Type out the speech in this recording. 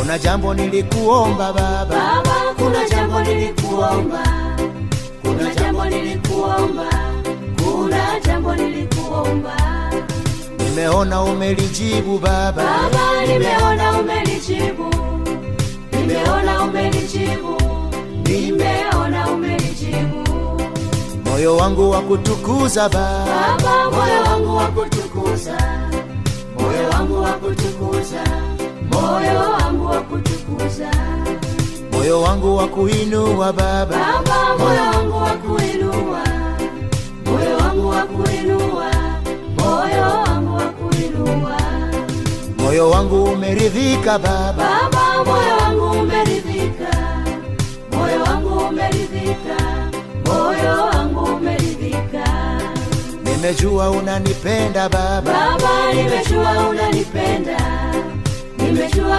Kuna jambo nilikuomba baba, Baba, kuna jambo nilikuomba, kuna jambo nilikuomba, kuna jambo nilikuomba. Nimeona umelijibu baba, Baba, nimeona umelijibu, nimeona umelijibu, nimeona umelijibu. moyo wangu wa kutukuza baba, Baba, moyo wangu wa kutukuza, moyo wangu wa kutukuza, moyo wangu wa kutukuza. moyo wangu wa kuinua baba, Baba, moyo wangu wa kuinua, moyo wangu wa kuinua, moyo wangu wa kuinua. moyo wangu umeridhika baba, Baba, moyo wangu umeridhika, moyo wangu umeridhika, moyo wangu umeridhika. nimejua unanipenda baba, Baba, nimejua unanipenda, nimejua